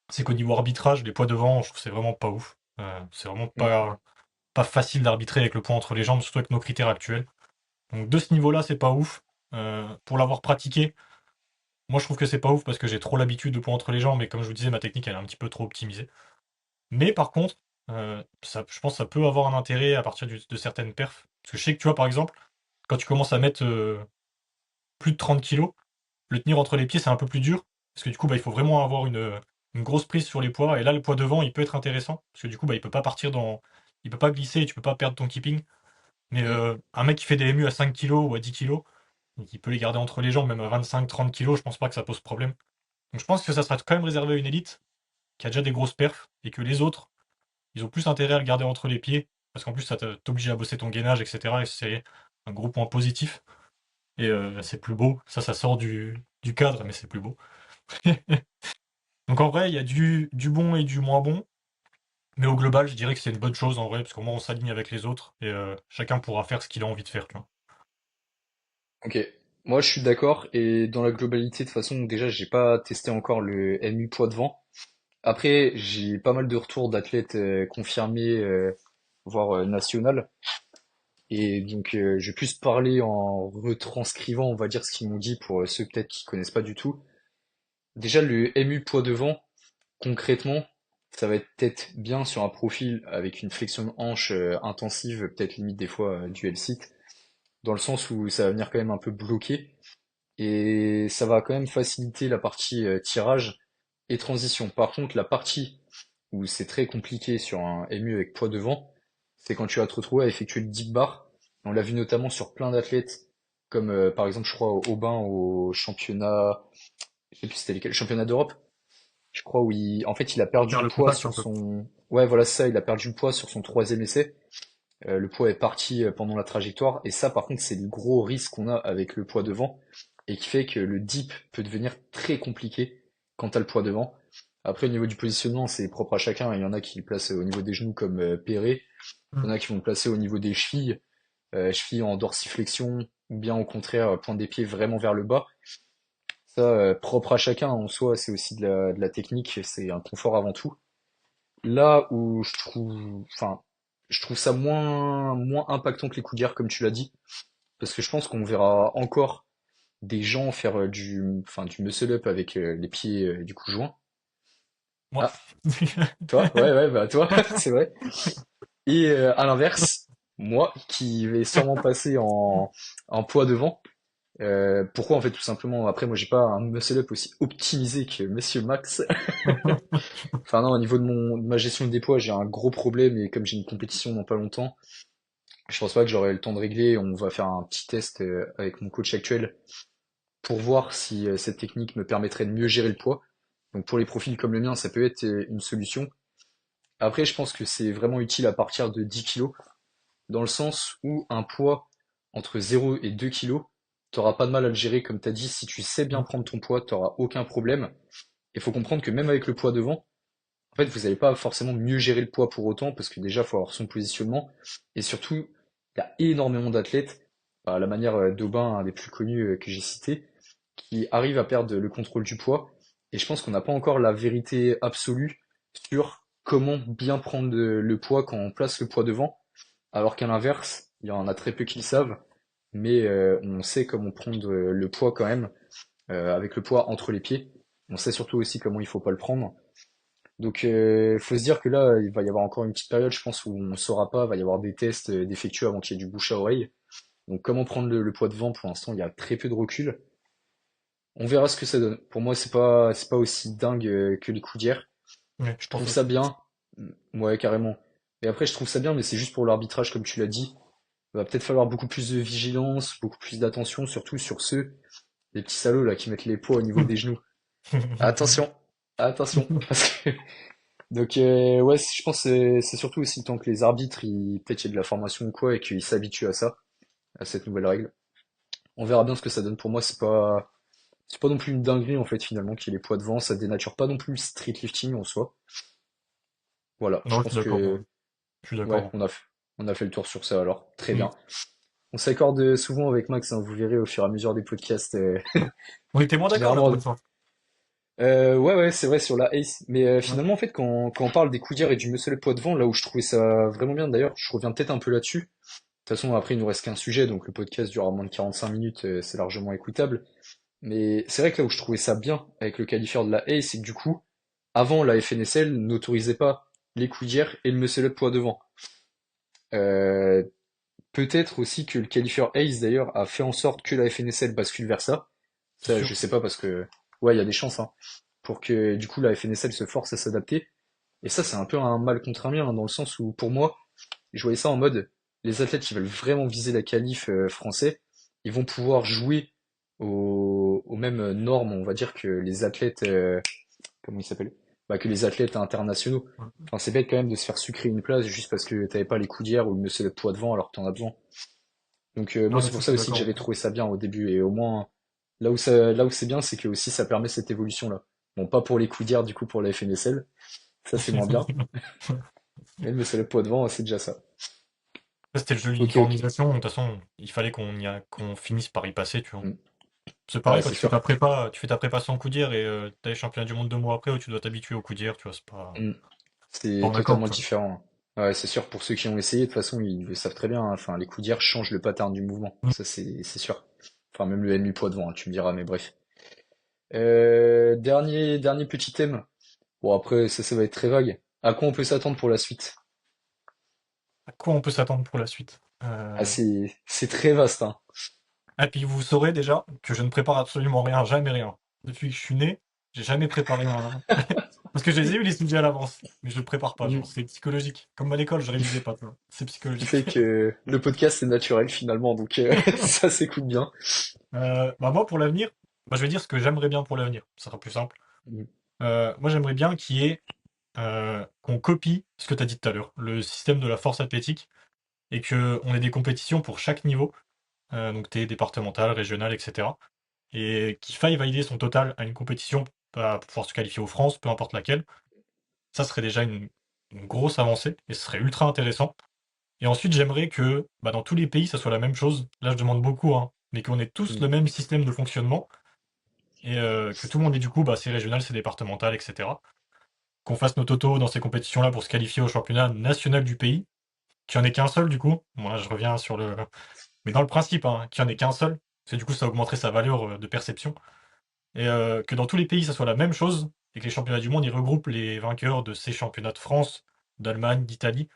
c'est qu'au niveau arbitrage, les poids devant, je trouve que c'est vraiment pas ouf. C'est vraiment mm. pas facile d'arbitrer avec le poids entre les jambes, surtout avec nos critères actuels. Donc de ce niveau-là, c'est pas ouf. Pour l'avoir pratiqué, moi je trouve que c'est pas ouf parce que j'ai trop l'habitude de poids entre les jambes, mais comme je vous disais, ma technique elle est un petit peu trop optimisée. Mais par contre, je pense que ça peut avoir un intérêt à partir de certaines perfs. Parce que je sais que tu vois, par exemple, quand tu commences à mettre plus de 30 kilos, le tenir entre les pieds c'est un peu plus dur. Parce que du coup, bah, il faut vraiment avoir une grosse prise sur les poids. Et là, le poids devant, il peut être intéressant. Parce que du coup, bah, il peut pas partir dans. Il peut pas glisser et tu peux pas perdre ton keeping. Mais Mm. un mec qui fait des MU à 5 kilos ou à 10 kilos, il peut les garder entre les jambes, même à 25-30 kilos, je pense pas que ça pose problème. Donc je pense que ça sera quand même réservé à une élite qui a déjà des grosses perfs et que les autres, ils ont plus intérêt à le garder entre les pieds parce qu'en plus ça t'oblige à bosser ton gainage, etc. Et c'est un gros point positif. Et c'est plus beau. Ça sort du cadre, mais c'est plus beau. Donc en vrai, il y a du bon et du moins bon. Mais au global, je dirais que c'est une bonne chose en vrai, parce qu'au moins on s'aligne avec les autres et chacun pourra faire ce qu'il a envie de faire, tu vois. Ok. Moi, je suis d'accord. Et dans la globalité, de toute façon, déjà, j'ai pas testé encore le MU poids devant. Après, j'ai pas mal de retours d'athlètes confirmés, voire national. Et donc, je vais plus parler en retranscrivant, on va dire, ce qu'ils m'ont dit pour ceux peut-être qui connaissent pas du tout. Déjà, le MU poids devant, Concrètement, ça va être peut-être bien sur un profil avec une flexion de hanche intensive, peut-être limite des fois du L-sit, dans le sens où ça va venir quand même un peu bloquer, et ça va quand même faciliter la partie tirage et transition. Par contre, la partie où c'est très compliqué sur un MU avec poids devant, c'est quand tu vas te retrouver à effectuer le deep bar. On l'a vu notamment sur plein d'athlètes, comme par exemple, je crois, au Aubin, au championnat, je sais plus c'était lesquels, championnat d'Europe, je crois, où en fait, il a perdu Faire le le poids contact sur un peu. son, ouais, voilà c'est ça, il a perdu le poids sur son troisième essai. Le poids est parti pendant la trajectoire, et ça, par contre, c'est le gros risque qu'on a avec le poids devant, et qui fait que le dip peut devenir très compliqué quand t'as le poids devant. Après, au niveau du positionnement, c'est propre à chacun. Il y en a qui le placent au niveau des genoux comme Perret. Il y en Mm. a qui vont le placer au niveau des chevilles, chevilles en dorsiflexion, ou bien au contraire, pointe des pieds vraiment vers le bas. Ça, propre à chacun en soi, c'est aussi de la technique, c'est un confort avant tout. Là où je trouve ça moins impactant que les coudières, comme tu l'as dit, parce que je pense qu'on verra encore des gens faire du muscle up avec les pieds du coup joints. Moi. Ah, toi? Ouais, ouais, bah toi, c'est vrai. Et à l'inverse, moi, qui vais sûrement passer en poids devant. Pourquoi en fait tout simplement, après moi j'ai pas un muscle up aussi optimisé que Monsieur Max. Enfin non, au niveau de ma gestion des poids, j'ai un gros problème et comme j'ai une compétition dans pas longtemps, je pense pas que j'aurai le temps de régler. On va faire un petit test avec mon coach actuel pour voir si cette technique me permettrait de mieux gérer le poids. Donc pour les profils comme le mien, ça peut être une solution. Après, je pense que c'est vraiment utile à partir de 10 kilos, dans le sens où un poids entre 0 et 2 kilos, t'auras pas de mal à le gérer, comme t'as dit, si tu sais bien Mm. prendre ton poids, t'auras aucun problème. Il faut comprendre que même avec le poids devant, en fait, vous n'allez pas forcément mieux gérer le poids pour autant, parce que déjà, il faut avoir son positionnement. Et surtout, il y a énormément d'athlètes, à la manière d'Aubin, un des plus connus que j'ai cité, qui arrivent à perdre le contrôle du poids. Et je pense qu'on n'a pas encore la vérité absolue sur comment bien prendre le poids quand on place le poids devant, alors qu'à l'inverse, il y en a très peu qui le savent, mais on sait comment prendre le poids quand même, avec le poids entre les pieds. On sait surtout aussi comment il faut pas le prendre. Donc, faut se dire que là, il va y avoir encore une petite période, je pense, où on ne saura pas, il va y avoir des tests d'effectuer avant qu'il y ait du bouche à oreille. Donc, comment prendre le poids devant, pour l'instant, il y a très peu de recul. On verra ce que ça donne. Pour moi, c'est pas aussi dingue que les coudières. Ouais, je Je pense trouve ça aussi. bien. Ouais, carrément. Et après, je trouve ça bien, mais c'est juste pour l'arbitrage, comme tu l'as dit. Il va peut-être falloir beaucoup plus de vigilance, beaucoup plus d'attention, surtout sur ceux, les petits salauds là, qui mettent les poids au niveau des genoux. Attention, attention, parce que donc ouais, je pense que c'est surtout aussi le temps que les arbitres, peut-être il y a de la formation ou quoi, et qu'ils s'habituent à ça, à cette nouvelle règle. On verra bien ce que ça donne. Pour moi, c'est pas non plus une dinguerie en fait finalement qu'il y ait les poids devant. Ça dénature pas non plus le street lifting en soi. Voilà, je Non, je suis pense d'accord, moi. que Je suis ouais, d'accord. on a fait le tour sur ça alors. Très Mm. bien. On s'accorde souvent avec Max, hein, vous verrez au fur et à mesure des podcasts. On était moins d'accord la Généralement, dernière fois. ouais, ouais, c'est vrai sur la Ace. Mais Ouais. finalement, en fait, quand on parle des coudières et du muscle poids devant, là où je trouvais ça vraiment bien, d'ailleurs, je reviens peut-être un peu là-dessus. De toute façon, après, il nous reste qu'un sujet, donc le podcast durera moins de 45 minutes, c'est largement écoutable. Mais c'est vrai que là où je trouvais ça bien avec le qualifieur de la Ace, c'est que du coup, avant, la FNSL n'autorisait pas les coudières et le muscle up poids devant. Euh, Peut-être aussi que le qualifieur Ace, d'ailleurs, a fait en sorte que la FNSL bascule vers ça. C'est Ça, je sûr. sais pas parce que, ouais, il y a des chances, hein, pour que du coup la FNSL se force à s'adapter. Et ça, c'est un peu un mal contre un bien, hein, dans le sens où pour moi, je voyais ça en mode les athlètes qui veulent vraiment viser la qualif français, ils vont pouvoir jouer aux mêmes normes, on va dire, que les athlètes, comment ils s'appellent? Bah, que les athlètes internationaux. Ouais. Enfin, c'est bête quand même de se faire sucrer une place juste parce que t'avais pas les coudières ou le monsieur le poids devant alors que t'en as besoin. Donc moi, Non, mais c'est ça, pour je ça suis aussi que d'accord. j'avais trouvé ça bien au début et au moins là où c'est bien, c'est que aussi ça permet cette évolution-là. Bon, pas pour les coudières du coup pour la FNSL, ça c'est moins bien, mais le monsieur le poids devant, c'est déjà ça. Ça, c'était le jeu de Ok, ok. l'uniformisation. De toute façon, il fallait qu'on finisse par y passer, tu vois. Mm. C'est Ouais, pareil, quand c'est sûr. tu fais ta prépa sans coudière et t'as les championnats du monde 2 mois après où tu dois t'habituer aux coudières, tu vois, Mm. pas C'est en accord, totalement tu vois. différent. Ouais, c'est sûr, pour ceux qui ont essayé, de toute façon, ils le savent très bien, hein. Enfin, les coudières changent le pattern du mouvement. Mm. Ça, c'est sûr. Enfin, même le MU poids devant, hein, tu me diras, mais bref. Dernier petit thème. Bon, après, ça va être très vague. À quoi on peut s'attendre pour la suite? À quoi on peut s'attendre pour la suite? Ah, c'est très vaste, hein. Et puis vous saurez déjà que je ne prépare absolument rien, jamais rien. Depuis que je suis né, j'ai jamais préparé un. Parce que je les ai eu les sujets à l'avance, mais je ne prépare pas, Mm. genre c'est psychologique. Comme à l'école, je révisais pas, tu vois. C'est Ce qui fait psychologique. que le podcast, c'est naturel, finalement, donc ça s'écoute bien. Bah moi pour l'avenir, bah, je vais dire ce que j'aimerais bien pour l'avenir. Ça sera plus simple. Mm. Moi j'aimerais bien qu'il y ait qu'on copie ce que tu as dit tout à l'heure, le système de la force athlétique, et que on ait des compétitions pour chaque niveau, donc T départemental, régional, etc. Et qu'il faille valider son total à une compétition pour pouvoir se qualifier aux France, peu importe laquelle, ça serait déjà une grosse avancée et ce serait ultra intéressant. Et ensuite, j'aimerais que bah, dans tous les pays, ça soit la même chose. Là, je demande beaucoup, hein, mais qu'on ait tous Mm. le même système de fonctionnement et que tout le monde ait du coup, bah, c'est régional, c'est départemental, etc. Qu'on fasse nos totaux dans ces compétitions-là pour se qualifier au championnat national du pays, qu'il n'y en ait qu'un seul du coup. Moi, je reviens sur le. Mais dans le principe, hein, qu'il n'y en ait qu'un seul, parce que du coup, ça augmenterait sa valeur de perception. Et que dans tous les pays, ça soit la même chose, et que les championnats du monde, ils regroupent les vainqueurs de ces championnats de France, d'Allemagne, d'Italie,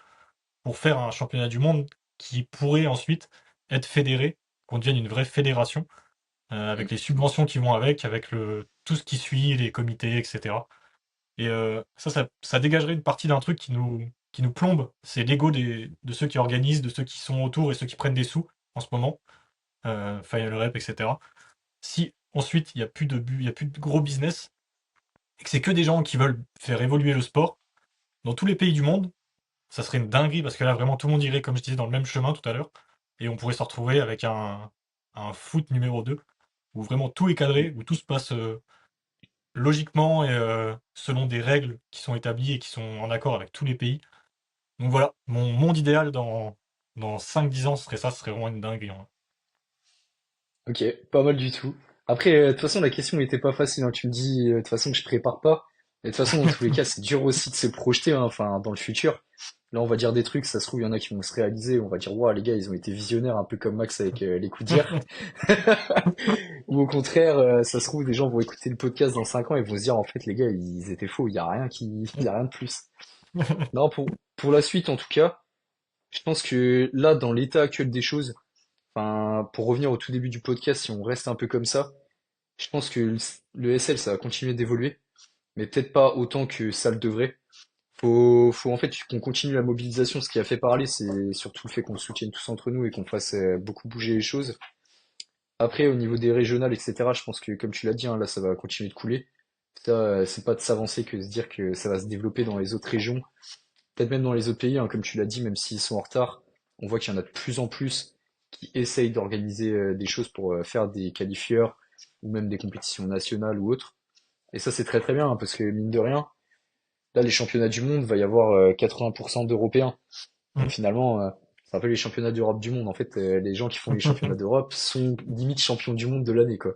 pour faire un championnat du monde qui pourrait ensuite être fédéré, qu'on devienne une vraie fédération, Mm. avec les subventions qui vont avec tout ce qui suit, les comités, etc. Et ça dégagerait une partie d'un truc qui nous plombe, c'est l'ego de ceux qui organisent, de ceux qui sont autour et ceux qui prennent des sous en ce moment, Final Rep, etc. Si ensuite il n'y a plus de but, il n'y a plus de gros business, et que c'est que des gens qui veulent faire évoluer le sport, dans tous les pays du monde, ça serait une dinguerie parce que là vraiment tout le monde irait, comme je disais, dans le même chemin tout à l'heure, et on pourrait se retrouver avec un foot numéro 2 où vraiment tout est cadré, où tout se passe logiquement et selon des règles qui sont établies et qui sont en accord avec tous les pays. Donc voilà, mon monde idéal dans 5-10 ans, ce serait ça, ce serait vraiment une dinguerie, hein. Ok, pas mal du tout. Après, de toute façon, la question n'était pas facile, hein. Tu me dis, de toute façon, que je prépare pas. Et de toute façon, dans tous les cas, c'est dur aussi de se projeter, hein, enfin, dans le futur. Là, on va dire des trucs, ça se trouve, il y en a qui vont se réaliser. On va dire, waouh, les gars, ils ont été visionnaires, un peu comme Max avec les coups d'hier. Ou au contraire, ça se trouve, des gens vont écouter le podcast dans 5 ans et vont se dire, en fait, les gars, ils étaient faux, il y a rien il y a rien de plus. Non, pour la suite, en tout cas, je pense que là, dans l'état actuel des choses, enfin, pour revenir au tout début du podcast, si on reste un peu comme ça, je pense que le SL, ça va continuer d'évoluer, mais peut-être pas autant que ça le devrait. Faut en fait qu'on continue la mobilisation. Ce qui a fait parler, c'est surtout le fait qu'on se soutienne tous entre nous et qu'on fasse beaucoup bouger les choses. Après, au niveau des régionales, etc., je pense que, comme tu l'as dit, hein, là, ça va continuer de couler. Ça, c'est pas de s'avancer que de se dire que ça va se développer dans les autres régions, peut-être même dans les autres pays, hein, comme tu l'as dit, même s'ils sont en retard. On voit qu'il y en a de plus en plus qui essayent d'organiser des choses pour faire des qualifieurs ou même des compétitions nationales ou autres. Et ça, c'est très très bien, hein, parce que mine de rien, là, les championnats du monde, va y avoir 80% d'Européens. Donc finalement, c'est un peu les championnats d'Europe du monde. En fait, les gens qui font les championnats d'Europe sont limite champions du monde de l'année, quoi.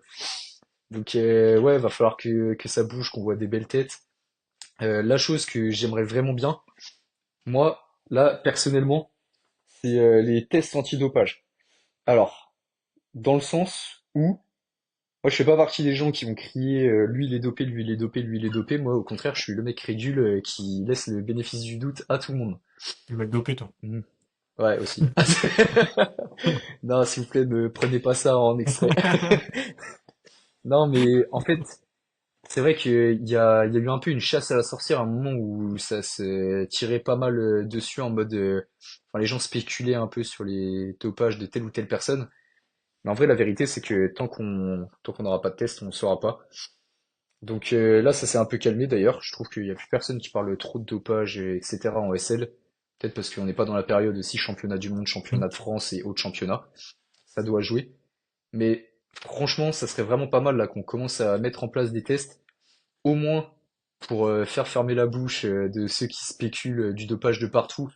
Donc ouais, va falloir que ça bouge, qu'on voit des belles têtes. La chose que j'aimerais vraiment bien, moi, là, personnellement, c'est les tests antidopage. Alors, dans le sens où moi, je fais pas partie des gens qui vont crier lui il est dopé, lui il est dopé, lui il est dopé. Moi, au contraire, je suis le mec crédule qui laisse le bénéfice du doute à tout le monde. Le mec dopé, toi. Mhm. Ouais, aussi. Non, s'il vous plaît, ne prenez pas ça en extrait. Non, mais en fait, c'est vrai qu'il y a eu un peu une chasse à la sorcière à un moment où ça se tirait pas mal dessus en mode, enfin, les gens spéculaient un peu sur les dopages de telle ou telle personne. Mais en vrai, la vérité, c'est que tant qu'on n'aura pas de test, on ne saura pas. Donc là, ça s'est un peu calmé d'ailleurs. Je trouve qu'il y a plus personne qui parle trop de dopage, etc. en SL. Peut-être parce qu'on n'est pas dans la période aussi championnat du monde, championnat de France et autres championnats. Ça doit jouer. Mais franchement, ça serait vraiment pas mal là qu'on commence à mettre en place des tests, au moins pour faire fermer la bouche de ceux qui spéculent du dopage de partout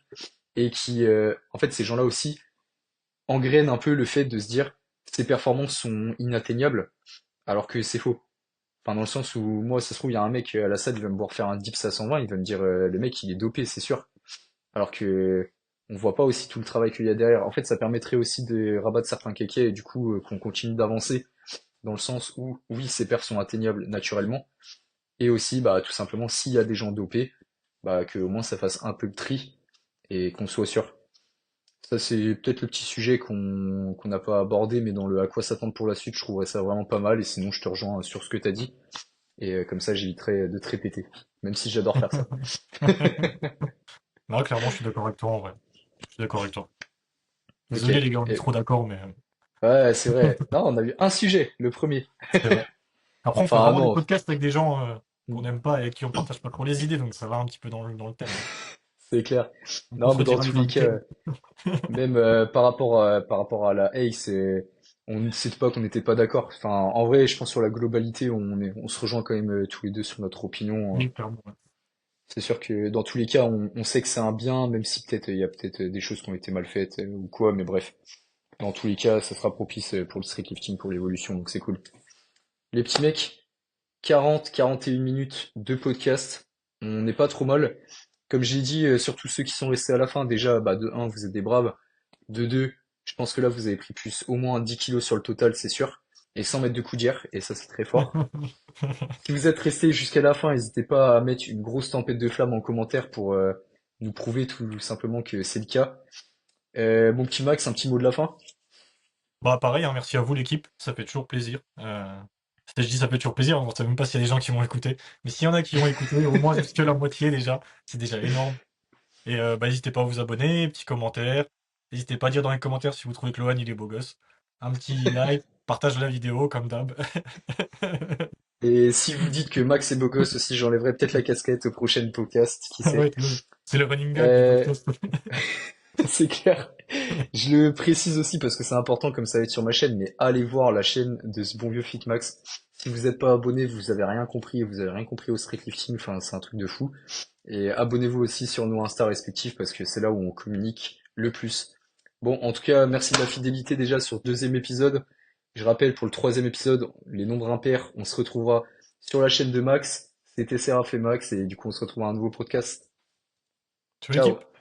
et qui, en fait, ces gens-là aussi engrainent un peu le fait de se dire ces performances sont inatteignables, alors que c'est faux. Enfin, dans le sens où moi, ça se trouve, il y a un mec à la salle, il va me voir faire un dips à 120, il va me dire le mec il est dopé, c'est sûr. Alors que on voit pas aussi tout le travail qu'il y a derrière. En fait, ça permettrait aussi de rabattre certains kékés et du coup qu'on continue d'avancer dans le sens où oui, ces perfs sont atteignables naturellement, Et aussi, bah, tout simplement, s'il y a des gens dopés, bah, que au moins ça fasse un peu le tri et qu'on soit sûr. Ça, c'est peut-être le petit sujet qu'on n'a pas abordé, mais dans le à quoi s'attendre pour la suite, je trouverais ça vraiment pas mal. Et sinon, je te rejoins sur ce que t'as dit. Et comme ça, j'éviterai de te répéter, même si j'adore faire ça. Non, clairement, je suis d'accord avec toi en vrai. Je suis d'accord avec toi. Ok. Désolé les gars, on est trop d'accord, mais Ouais, c'est vrai. Non, on a eu un sujet, le premier. c'est vrai. Après, on fait Enfin, rarement des non. podcasts avec des gens qu'on n'aime pas et qui on partage pas trop les idées, donc ça va un petit peu dans le thème. C'est clair. Donc on Non, se mais dans redira tous les les invités. cas, même par rapport à la Ace, on ne sait pas qu'on n'était pas d'accord. Enfin, en vrai, je pense sur la globalité, on se rejoint quand même tous les deux sur notre opinion. Oui, clairement. Ouais. C'est sûr que dans tous les cas, on sait que c'est un bien, même si peut-être il y a peut-être des choses qui ont été mal faites ou quoi, mais bref. Dans tous les cas, ça sera propice pour le street lifting, pour l'évolution, donc c'est cool. Les petits mecs, 41 minutes de podcast. On n'est pas trop mal. Comme j'ai dit, surtout ceux qui sont restés à la fin, déjà, bah, de un, vous êtes des braves. De deux, je pense que là, vous avez pris plus, au moins 10 kilos sur le total, c'est sûr. Et sans mettre de coudière, et ça, c'est très fort. Si vous êtes restés jusqu'à la fin, n'hésitez pas à mettre une grosse tempête de flammes en commentaire pour nous prouver tout simplement que c'est le cas. Mon petit Max, un petit mot de la fin? Bah pareil, hein, merci à vous l'équipe, ça fait toujours plaisir. Je dis ça fait toujours plaisir, on ne sait même pas s'il y a des gens qui vont écouter. Mais s'il y en a qui ont écouté, au moins jusque la moitié déjà, c'est déjà énorme. Et bah, n'hésitez pas à vous abonner, petit commentaire. N'hésitez pas à dire dans les commentaires si vous trouvez que Lohan il est beau gosse. Un petit like, partage la vidéo comme d'hab. Et si vous dites que Max est beau gosse aussi, j'enlèverai peut-être la casquette au prochain podcast, qui sait. Ouais, c'est le running gag du Euh, podcast. c'est clair. Je le précise aussi parce que c'est important comme ça va être sur ma chaîne, mais allez voir la chaîne de ce bon vieux Fitmax. Si vous n'êtes pas abonné, vous avez rien compris, vous avez rien compris au street lifting, enfin c'est un truc de fou. Et abonnez-vous aussi sur nos Insta respectifs parce que c'est là où on communique le plus. Bon, en tout cas, merci de la fidélité déjà sur le deuxième épisode. Je rappelle pour le troisième épisode, les nombres impairs, on se retrouvera sur la chaîne de Max. C'était Seraph et Max et du coup on se retrouve à un nouveau podcast. Sur l'équipe. Ciao!